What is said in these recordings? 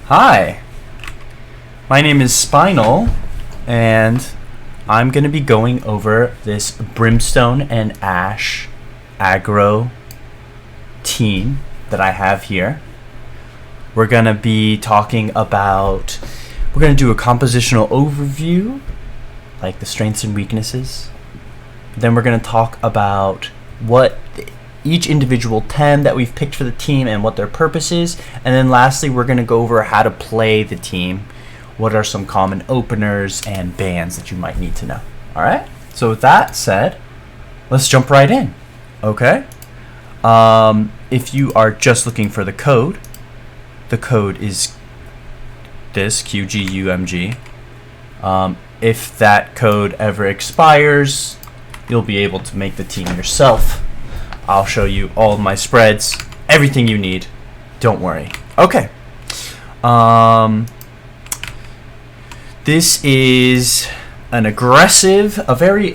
Hi, my name is Spinal, and I'm going to be going over this Brimstone and Ash aggro team that I have here. We're going to be talking about, we're going to do a compositional overview, like the strengths and weaknesses. Then we're going to talk about what each individual tem that we've picked for the team and what their purpose is. And then lastly, we're going to go over how to play the team. What are some common openers and bans that you might need to know. All right. So with that said, let's jump right in. Okay. If you are just looking for the code is this QGUMG. If that code ever expires, you'll be able to make the team yourself. I'll show you all of my spreads, everything you need. Don't worry. Okay. This is a very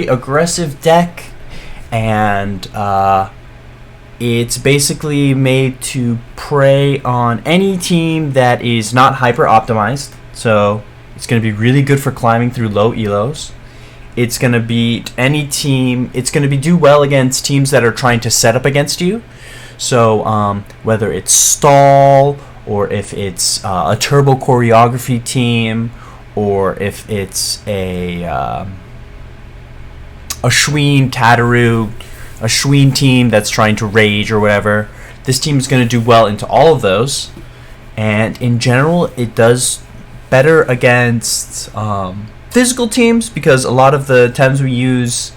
aggressive deck, and it's basically made to prey on any team that is not hyper optimized. So it's going to be really good for climbing through low elos. It's going to beat any team. It's going to do well against teams that are trying to set up against you. So whether it's stall, or if it's a turbo choreography team, or if it's a Schween Tataru, a Schween team that's trying to rage or whatever, this team is going to do well into all of those. And in general, it does better against physical teams, because a lot of the tems we use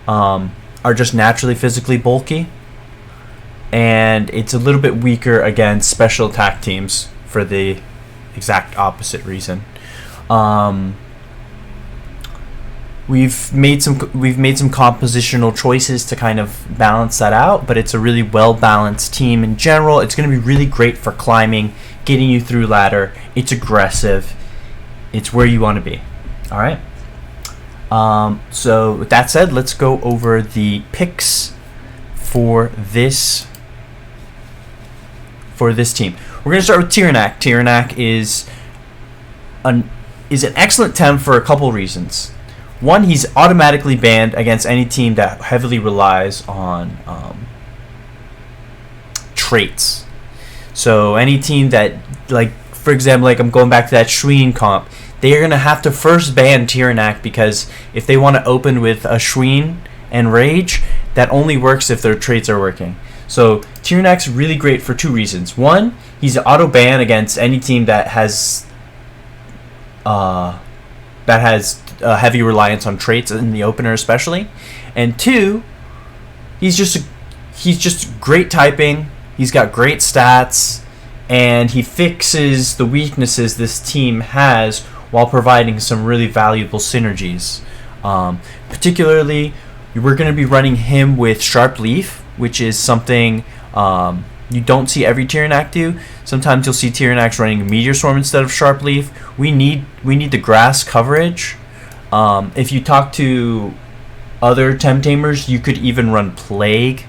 are just naturally physically bulky, and it's a little bit weaker against special attack teams for the exact opposite reason. We've made some compositional choices to kind of balance that out, but it's a really well balanced team in general. It's going to be really great for climbing, getting you through ladder. It's aggressive. It's where you want to be. All right. So with that said, let's go over the picks for this team. We're going to start with Tyrannak. Tyrannak is an excellent tem for a couple reasons. One, he's automatically banned against any team that heavily relies on traits. So any team that, like, for example, like I'm going back to that Schween comp, they're going to have to first ban Tyrannak, because if they want to open with a Schween and Rage, that only works if their traits are working. So Tyrannack's really great for two reasons. One, he's an auto ban against any team that has heavy reliance on traits in the opener especially. And two, he's just great typing. He's got great stats, and he fixes the weaknesses this team has while providing some really valuable synergies. Particularly, we're going to be running him with Sharp Leaf, which is something you don't see every Tyrannak do. Sometimes you'll see Tyrannaks running Meteor Swarm instead of Sharp Leaf. We need the grass coverage. If you talk to other Temtamers, you could even run Plague.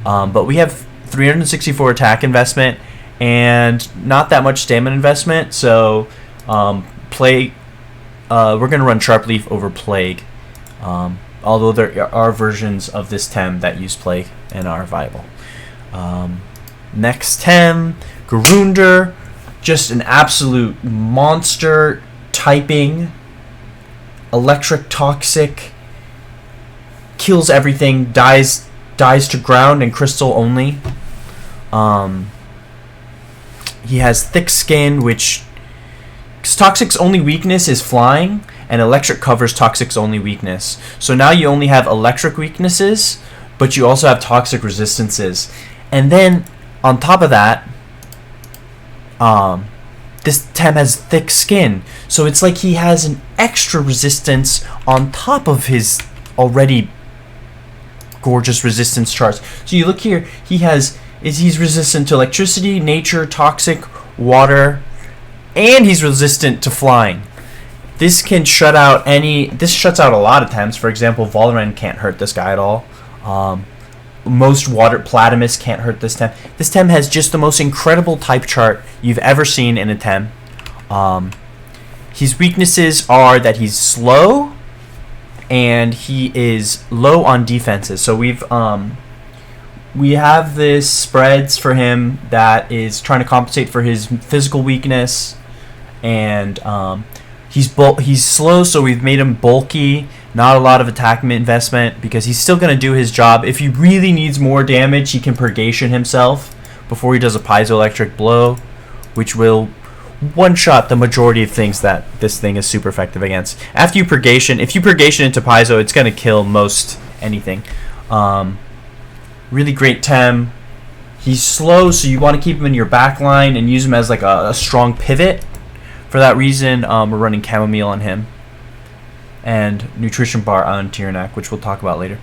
But we have 364 attack investment and not that much stamina investment, so Plague, we're going to run Sharp Leaf over Plague, although there are versions of this tem that use Plague and are viable. Next tem, Garunder, just an absolute monster typing, electric toxic, kills everything, dies to ground and crystal only. He has thick skin, which Toxic's only weakness is flying, and electric covers Toxic's only weakness. So now you only have electric weaknesses, but you also have toxic resistances. And then on top of that, this tem has thick skin, so it's like he has an extra resistance on top of his already gorgeous resistance charts. So you look here, he's resistant to electricity, nature, toxic, water, and he's resistant to flying. This can shut out this shuts out a lot of tems. For example, Valorant can't hurt this guy at all. most water Platimus can't hurt this Tem. This Tem has just the most incredible type chart you've ever seen in a Tem. His weaknesses are that he's slow and he is low on defenses. So we have this spreads for him that is trying to compensate for his physical weakness, and he's slow, so we've made him bulky. Not a lot of attack investment because he's still going to do his job. If he really needs more damage, he can purgation himself before he does a piezoelectric blow, which will one-shot the majority of things that this thing is super effective against. After you purgation, if you purgation into piezo, it's going to kill most anything. Really great Tem. He's slow, so you want to keep him in your back line and use him as like a strong pivot. For that reason, we're running chamomile on him and nutrition bar on Tyrannac, which we'll talk about later.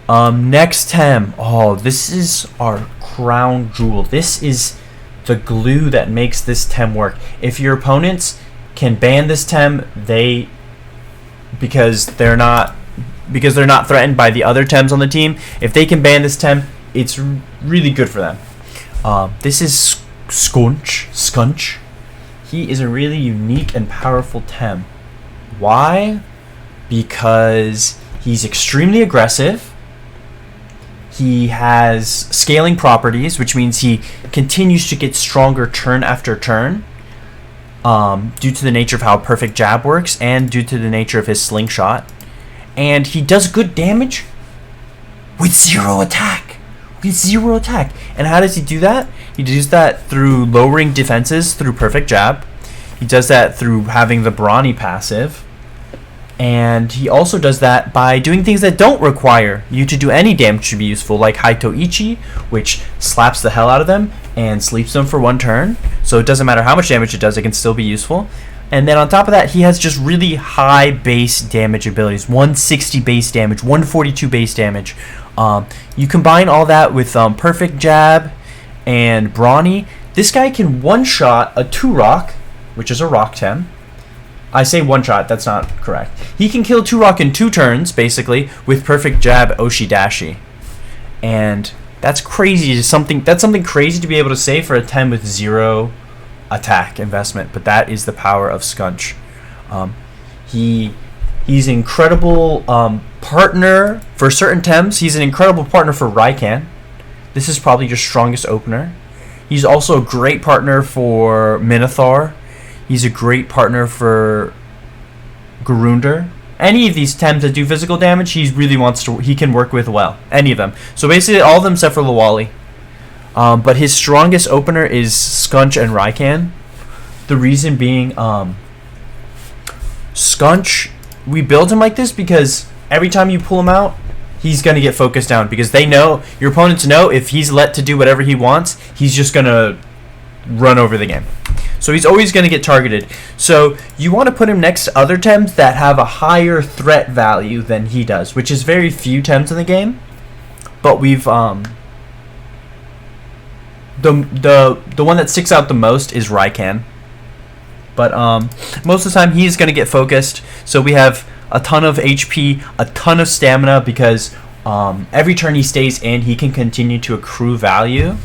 Next Tem. Oh, this is our crown jewel. This is the glue that makes this Tem work. If your opponents can ban this Tem, because they're not threatened by the other Tems on the team, if they can ban this Tem, it's really good for them. This is Scunch. He is a really unique and powerful Tem. Why? Because he's extremely aggressive. He has scaling properties, which means he continues to get stronger turn after turn, due to the nature of how perfect jab works and due to the nature of his slingshot. And he does good damage with zero attack. And how does he do that? He does that through lowering defenses through perfect jab. He does that through having the brawny passive. And he also does that by doing things that don't require you to do any damage to be useful, like Haito Ichi, which slaps the hell out of them and sleeps them for one turn. So it doesn't matter how much damage it does, it can still be useful. And then on top of that, he has just really high base damage abilities. 160 base damage, 142 base damage. You combine all that with perfect jab and brawny. This guy can one-shot a 2-rock, which is a rock Tem. I say one-shot, that's not correct. He can kill 2-rock in 2 turns, basically, with perfect jab Oshi-dashi. And that's crazy. That's something crazy to be able to say for a Tem with 0 attack investment, but that is the power of Scunch. He's an incredible partner for certain Tems. He's an incredible partner for Raikan. This is probably your strongest opener. He's also a great partner for Minotaur. He's a great partner for Garunder. Any of these Tems that do physical damage, he can work with well. Any of them. So basically all of them except for Lawali. But his strongest opener is Scunch and Raikan. The reason being, Scunch, we build him like this because every time you pull him out, he's going to get focused down. Because they know, your opponents know, if he's let to do whatever he wants, he's just going to run over the game. So he's always going to get targeted. So you want to put him next to other Tems that have a higher threat value than he does, which is very few Tems in the game. But we've the one that sticks out the most is Raikan. But most of the time he's going to get focused. So we have a ton of HP, a ton of stamina, because every turn he stays in, he can continue to accrue value.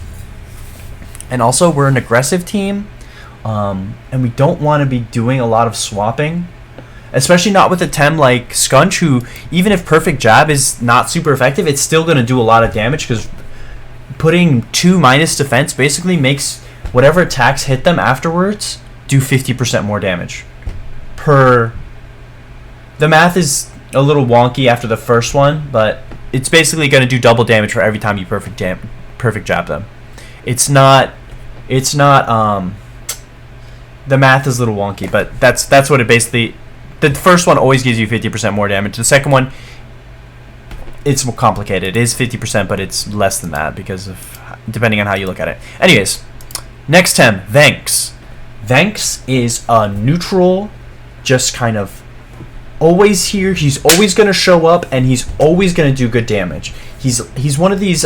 And also we're an aggressive team. And we don't want to be doing a lot of swapping, especially not with a Tem like Scunch, who, even if perfect jab is not super effective, it's still going to do a lot of damage, because putting 2 minus defense basically makes whatever attacks hit them afterwards do 50% more damage. The math is a little wonky after the first one, but it's basically going to do double damage for every time you perfect jab them. It's not the math is a little wonky, but that's what it basically. The first one always gives you 50% more damage. The second one, it's more complicated. It is 50%, but it's less than that because of depending on how you look at it. Anyways, next Tem, Vanks. Vanks is a neutral, just kind of always here. He's always going to show up, and he's always going to do good damage. He's one of these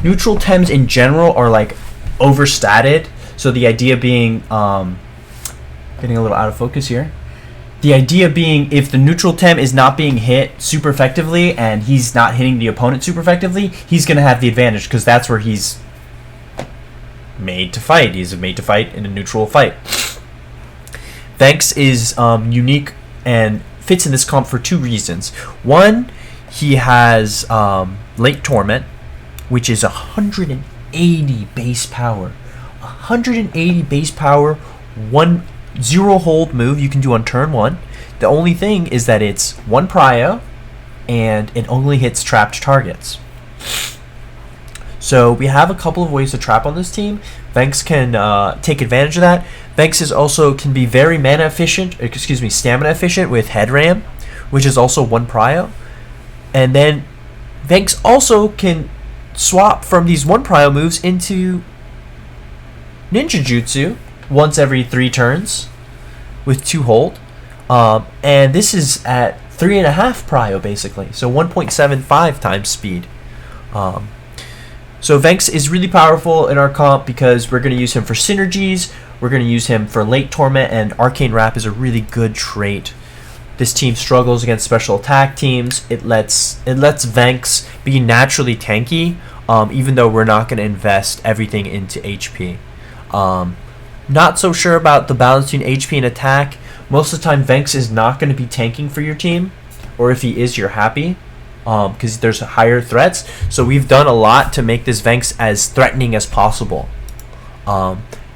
neutral Tems in general are like overstated. So the idea being, getting a little out of focus here. The idea being, if the neutral Tem is not being hit super effectively and he's not hitting the opponent super effectively, he's going to have the advantage because that's where he's made to fight. He's made to fight in a neutral fight. Vex is unique and fits in this comp for two reasons. One, he has Late Torment, which is 180 base power. 180 base power, 0 hold move you can do on turn 1. The only thing is that it's 1 prio and it only hits trapped targets. So we have a couple of ways to trap on this team. Vex can take advantage of that. Vex is also can be very stamina efficient with Head Ram, which is also 1 prio. And then Vex also can swap from these 1 prio moves into Ninja Jutsu once every 3 turns with 2 hold. And this is at 3.5 prio basically, so 1.75 times speed. So Vex is really powerful in our comp because we're going to use him for synergies, we're going to use him for Late Torment, and Arcane Wrap is a really good trait. This team struggles against special attack teams. It lets Vex be naturally tanky, even though we're not going to invest everything into HP. Not so sure about the balance between HP and attack. Most of the time Vex is not going to be tanking for your team, or if he is, you're happy, because there's higher threats. So we've done a lot to make this Vex as threatening as possible,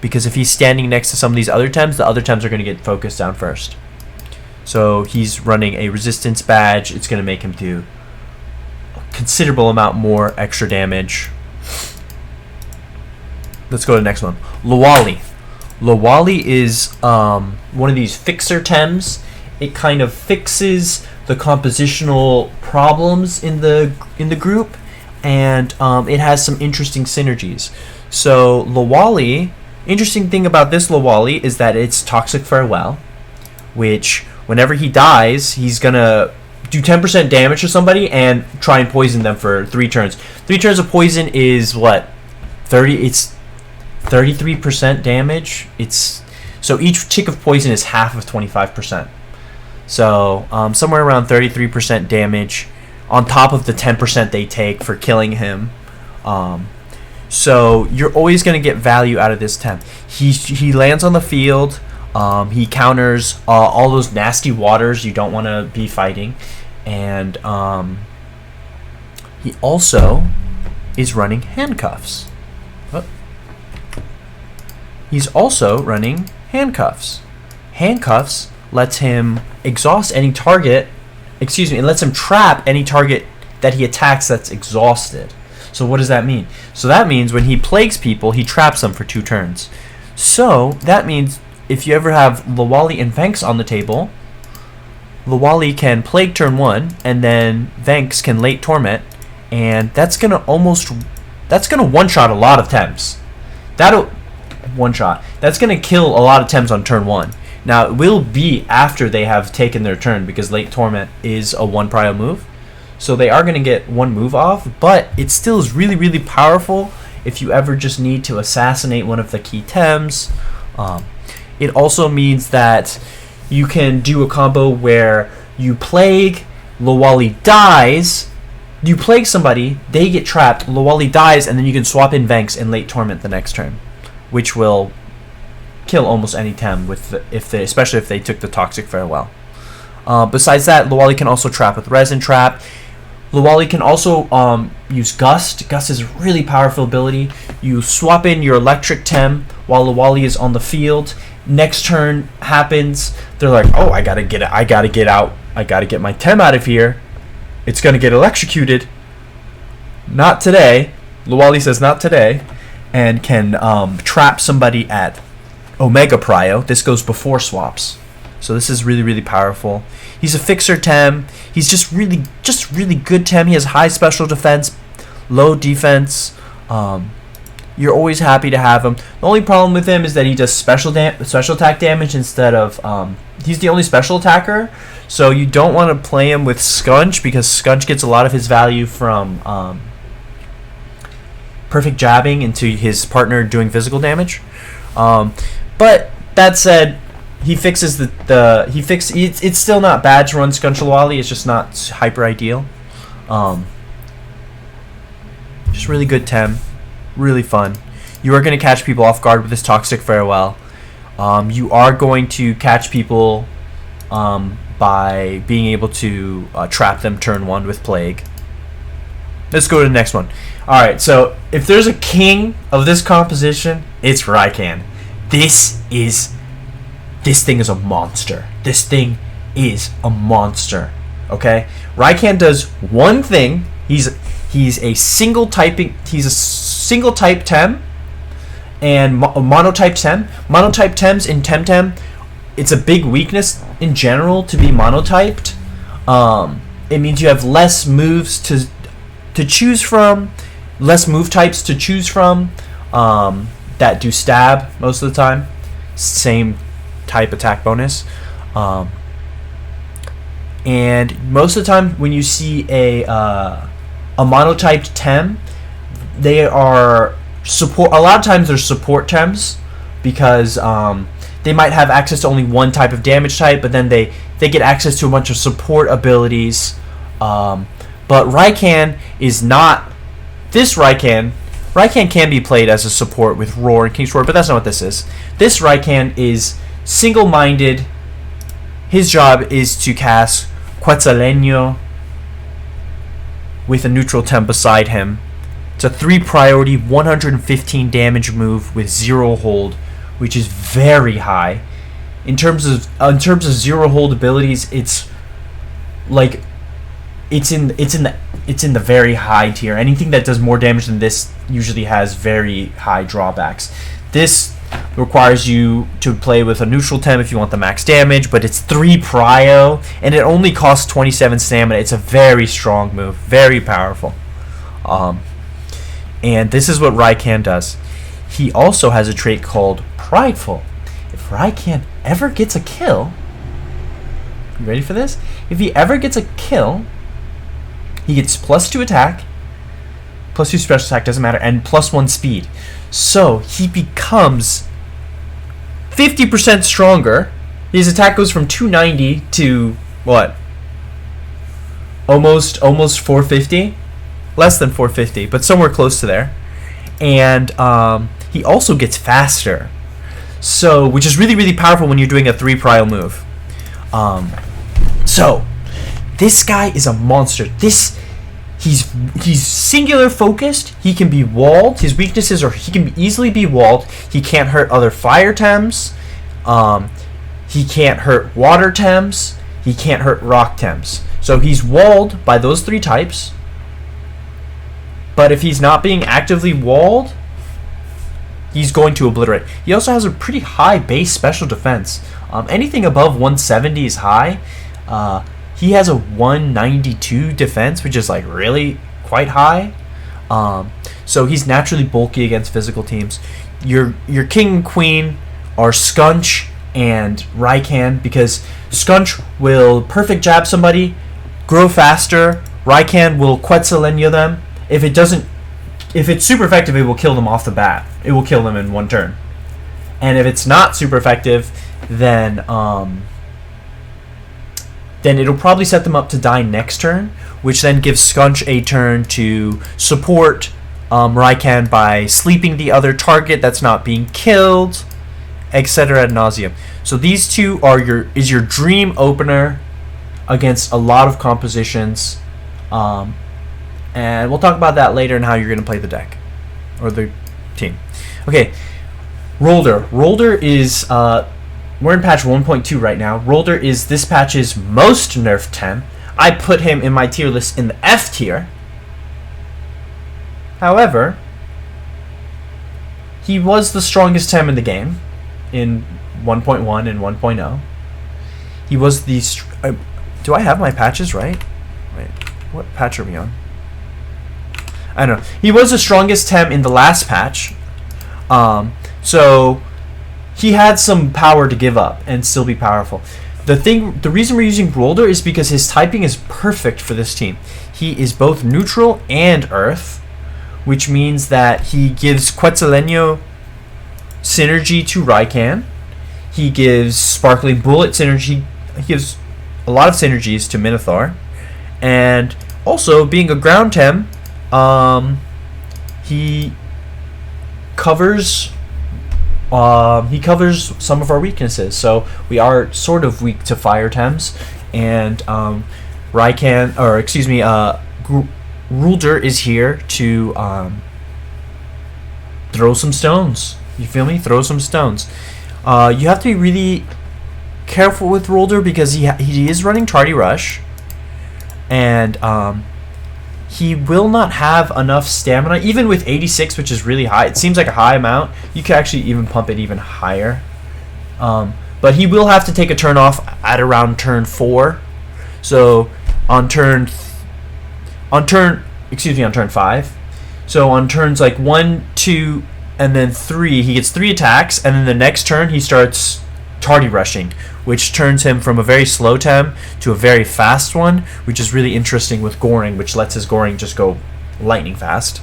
because if he's standing next to some of these other Tems, the other Tems are going to get focused down first. So he's running a resistance badge. It's going to make him do a considerable amount more extra damage. Let's go to the next one. Lawali. Lawali is one of these fixer Tems. It kind of fixes the compositional problems in the group, and it has some interesting synergies. So Lawali, interesting thing about this Lawali is that it's Toxic Farewell, which whenever he dies, he's gonna do 10% damage to somebody and try and poison them for 3 turns. 3 turns of poison is what? 30. It's 33% damage. So each tick of poison is half of 25%. So somewhere around 33% damage on top of the 10% they take for killing him. So you're always going to get value out of this Tem. He lands on the field. He counters all those nasty waters you don't want to be fighting. And he also is running handcuffs. He's also running handcuffs. Handcuffs lets him exhaust any target, it lets him trap any target that he attacks that's exhausted. So what does that mean? So that means when he plagues people, he traps them for 2 turns. So that means if you ever have Lawali and Vex on the table, Lawali can plague turn 1, and then Vex can Late Torment, and that's gonna one-shot a lot of Tems. That'll one-shot. That's going to kill a lot of Tems on turn 1. Now, it will be after they have taken their turn, because Late Torment is a 1 prio move. So they are going to get 1 move off, but it still is really, really powerful if you ever just need to assassinate one of the key Tems. It also means that you can do a combo where you plague, Lawali dies, you plague somebody, they get trapped, Lawali dies, and then you can swap in Vex and Late Torment the next turn, which will kill almost any Tem, especially if they took the Toxic Farewell. Besides that, Lawali can also trap with Resin Trap. Lawali can also use Gust. Gust is a really powerful ability. You swap in your Electric Tem while Lawali is on the field. Next turn happens, they're like, oh, I gotta get my Tem out of here. It's gonna get electrocuted. Not today. Lawali says not today. And can trap somebody at Omega Prio. This goes before swaps. So this is really, really powerful. He's a fixer Tem. He's just really good Tem. He has high special defense, low defense. You're always happy to have him. The only problem with him is that he does special attack damage instead of... he's the only special attacker. So you don't want to play him with Scunch, because Scunch gets a lot of his value from... perfect jabbing into his partner doing physical damage. But that said, he fixes it's still not bad to run Skunchaloali. It's just not hyper ideal. Just really good Tem, really fun. You are going to catch people off guard with this Toxic Farewell. You are going to catch people by being able to trap them turn 1 with Plague. Let's go to the next one. Alright, so if there's a king of this composition, it's Raikan. This thing is a monster. This thing is a monster. Okay? Raikan does one thing. He's a single type Tem and monotype Tem. Monotype Tems in Temtem, it's a big weakness in general to be monotyped. It means you have less moves to choose from, less move types to choose from that do stab most of the time. Same type attack bonus. And most of the time when you see a monotyped Tem, they are support. A lot of times they're support Tems because they might have access to only one type of damage type, but then they get access to a bunch of support abilities. But Raikan is not this Raikan. Raikan can be played as a support with Roar and King's Roar, but that's not what this is. This Raikan is single-minded. His job is to cast Quetzaleno with a neutral Tem beside him. It's a 3 priority, 115 damage move with 0 hold, which is very high. In terms of 0 hold abilities, it's like it's in the very high tier. Anything that does more damage than this usually has very high drawbacks. This requires you to play with a neutral Tem if you want the max damage, but it's 3 prio and it only costs 27 stamina. It's a very strong move, very powerful. And this is what Raikan does. He also has a trait called Prideful. If Raikan ever gets a kill, you ready for this? If he ever gets a kill, he gets +2 attack, +2 special attack, doesn't matter, and +1 speed. So he becomes 50% stronger. His attack goes from 290 to what? Almost 450? Less than 450, but somewhere close to there. And he also gets faster. So, which is really, really powerful when you're doing a 3 prio move. So, this guy is a monster. He's singular focused. He can be walled. His weaknesses are he can easily be walled. He can't hurt other fire Tems. He can't hurt water Tems. He can't hurt rock Tems. So he's walled by those 3 types. But if he's not being actively walled, he's going to obliterate. He also has a pretty high base special defense. Anything above 170 is high. He has a 192 defense, which is like really quite high. So he's naturally bulky against physical teams. Your king and queen are Skunch and Raikan, because Skunch will perfect jab somebody, grow faster. Raikan will Quetzaleno them. If it's super effective, it will kill them off the bat. It will kill them in 1 turn. And if it's not super effective, then it'll probably set them up to die next turn, which then gives Skunch a turn to support Raikan by sleeping the other target that's not being killed, etc. ad nauseum. So these two are your dream opener against a lot of compositions. And we'll talk about that later and how you're going to play the deck or the team. Okay, Rolder. Rolder is we're in patch 1.2 right now. Rolder is this patch's most nerfed Tem. I put him in my tier list in the F tier. However, he was the strongest Tem in the game in 1.1 and 1.0. He was the do I have my patches right? Wait, what patch are we on? I don't know. He was the strongest Tem in the last patch. So he had some power to give up and still be powerful. The reason we're using Rolder is because his typing is perfect for this team. He is both neutral and earth, which means that he gives Quetzaleno synergy to Raikan. He gives Sparkling Bullet synergy. He gives a lot of synergies to Minotaur. And also, being a ground Tem, he covers some of our weaknesses. So we are sort of weak to fire Tems, and Rulder is here to throw some stones. You feel me? Throw some stones. You have to be really careful with Rulder because he is running Tardy Rush, and he will not have enough stamina, even with 86, which is really high. It seems like a high amount. You could actually even pump it even higher. But he will have to take a turn off at around turn 4. So on turn 5. So on turns like 1, 2, and then 3, he gets 3 attacks, and then the next turn he starts Tardy Rushing, which turns him from a very slow Tem to a very fast one, which is really interesting with Goring, which lets his Goring just go lightning fast.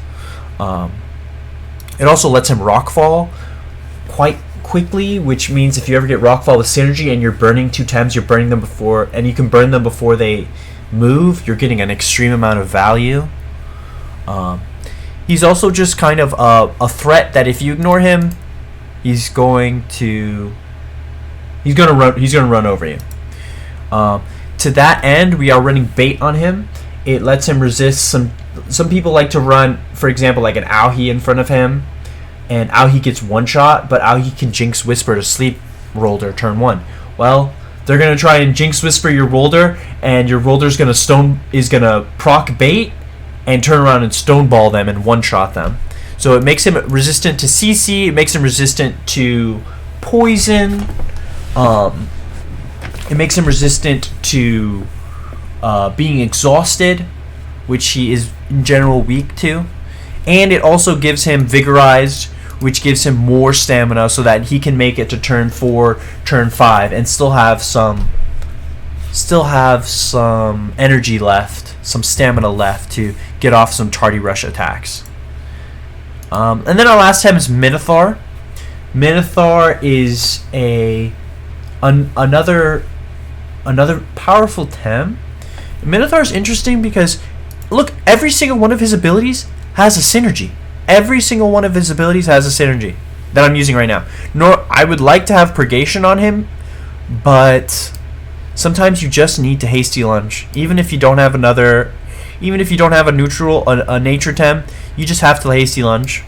It also lets him Rockfall quite quickly, which means if you ever get Rockfall with synergy and you're burning 2 Tems, you're burning them before, and you can burn them before they move, you're getting an extreme amount of value. He's also just kind of a threat that if you ignore him, he's going to run over you. To that end, we are running bait on him. It lets him resist some people like to run, for example, like an Auhi in front of him, and Auhi gets one shot, but Auhi can Jinx Whisper to sleep Rolder turn 1. Well, they're gonna try and Jinx Whisper your Rolder, and your Rolder's gonna proc bait and turn around and stoneball them and one shot them. So it makes him resistant to CC. It makes him resistant to poison. It makes him resistant to being exhausted, which he is in general weak to, and it also gives him Vigorized, which gives him more stamina so that he can make it to turn 4, turn 5, and still have some energy left, some stamina left to get off some Tardy Rush attacks. And then our last Tem is Minotaur. Minotaur is another powerful Tem. Minotaur is interesting because, look, every single one of his abilities has a synergy. Every single one of his abilities has a synergy that I'm using right now. I would like to have Purgation on him, but sometimes you just need to Hasty Lunge. Even if you don't have a neutral, a nature Tem, you just have to Hasty Lunge.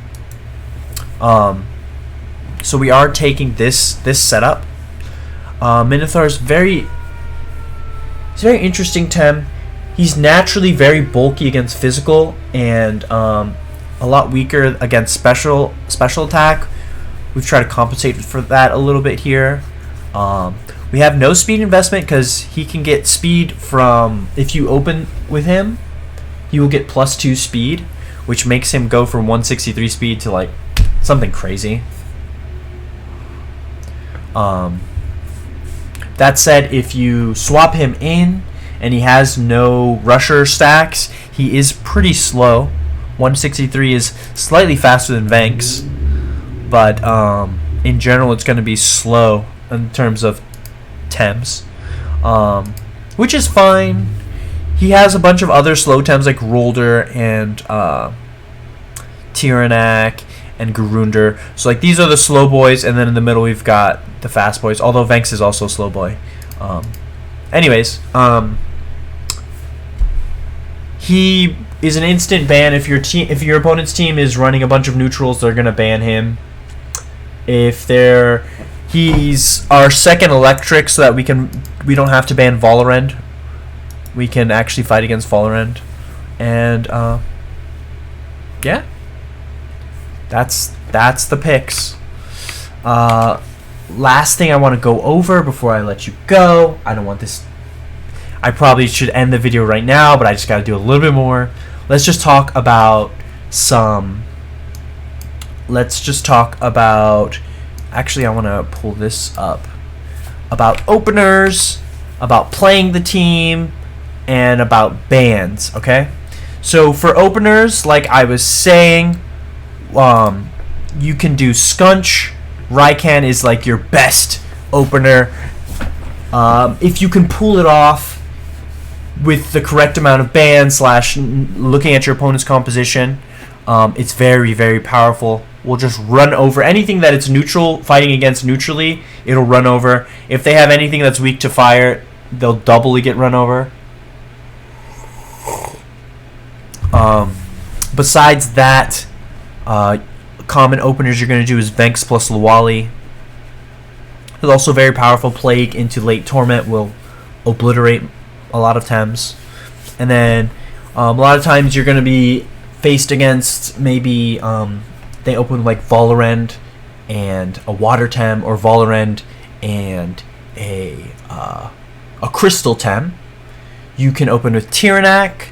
So we are taking this setup. Minotaur is very interesting Tem. He's naturally very bulky against physical and a lot weaker against special attack. We've tried to compensate for that a little bit here. We have no speed investment because he can get speed from, if you open with him, he will get +2 speed, which makes him go from 163 speed to like something crazy. That said, if you swap him in and he has no rusher stacks, he is pretty slow. 163 is slightly faster than Vanks, but in general it's going to be slow in terms of Tems, which is fine. He has a bunch of other slow Tems like Rolder and Tyrannak and Garunder. So like these are the slow boys, and then in the middle we've got the fast boys, although Vanks is also a slow boy. He is an instant ban. If your opponent's team is running a bunch of neutrals, they're gonna ban him. He's our second electric, so that we don't have to ban Valorend. We can actually fight against Valorend, and yeah, that's the picks. Last thing I want to go over before I let you go. I don't want this. I probably should end the video right now, but I just got to do a little bit more. Let's just talk about actually, I want to pull this up. About openers, about playing the team, and about bans, okay? So for openers, like I was saying, you can do Skunch. Raikan is like your best opener. If you can pull it off with the correct amount of bans / looking at your opponent's composition, it's very, very powerful. We'll just run over anything that it's neutral, fighting against neutrally, it'll run over. If they have anything that's weak to fire, they'll doubly get run over. Besides that, common openers you're going to do is Venks plus Luwali. It's also very powerful. Plague into late Torment will obliterate a lot of Tems. And then a lot of times you're going to be faced against maybe they open like Volorend and a Water Tem, or Volorend and a Crystal Tem. You can open with Tyrannak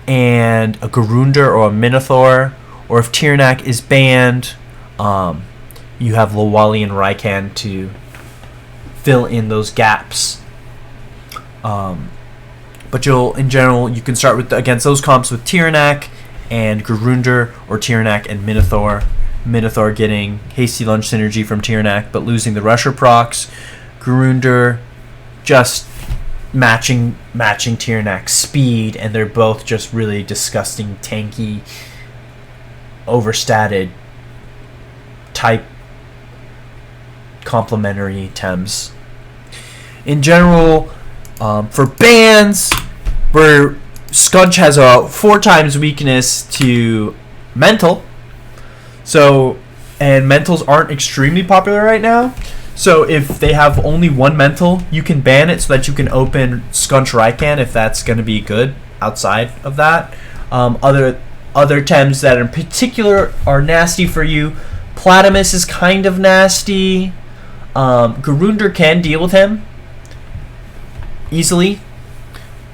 and a Garunder or a Minotaur, or if Tyrannak is banned, you have Luwali and Raikan to fill in those gaps. But in general, you can start with against those comps with Tyrannak and Garunder, or Tyrannak and Minotaur. Minotaur getting Hasty Lunge synergy from Tyrannak, but losing the Rusher procs. Garunder just matching Tyrannack's speed, and they're both just really disgusting, tanky, overstated type complementary Tems. In general, for bans, where Scunch has a 4 times weakness to Mental, and Mentals aren't extremely popular right now. So if they have only one Mental, you can ban it so that you can open Scunch Raikan if that's going to be good outside of that. Other Tems that in particular are nasty for you, Platimus is kind of nasty. Garunder can deal with him easily,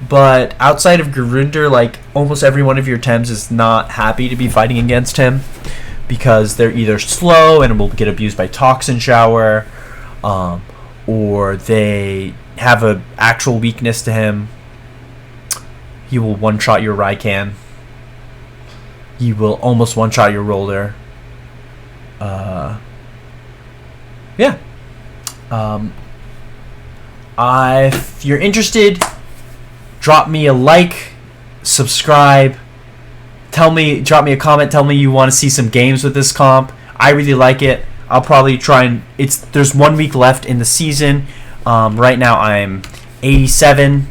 but outside of Garunder, like, almost every one of your Tems is not happy to be fighting against him because they're either slow and will get abused by Toxin Shower, or they have an actual weakness to him. He will one-shot your Raikan. He will almost one-shot your Roller. Yeah. If you're interested, drop me a like, subscribe, drop me a comment, tell me you want to see some games with this comp. I really like it. I'll probably try and there's 1 week left in the season. Right now I'm 87,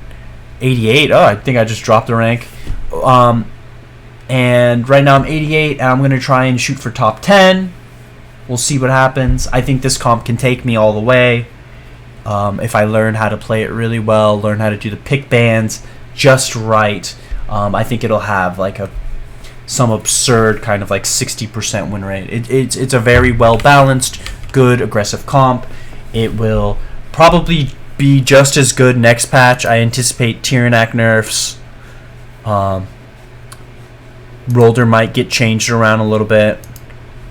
88. Oh, I think I just dropped a rank. And right now I'm 88, and I'm going to try and shoot for top 10. We'll see what happens. I think this comp can take me all the way. If I learn how to play it really well, learn how to do the pick bands just right, I think it'll have like some absurd kind of like 60% win rate. It's a very well balanced, good aggressive comp. It will probably be just as good next patch. I anticipate Tyrannak nerfs. Roller might get changed around a little bit,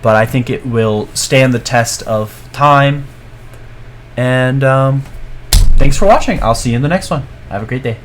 but I think it will stand the test of time. And thanks for watching. I'll see you in the next one. Have a great day.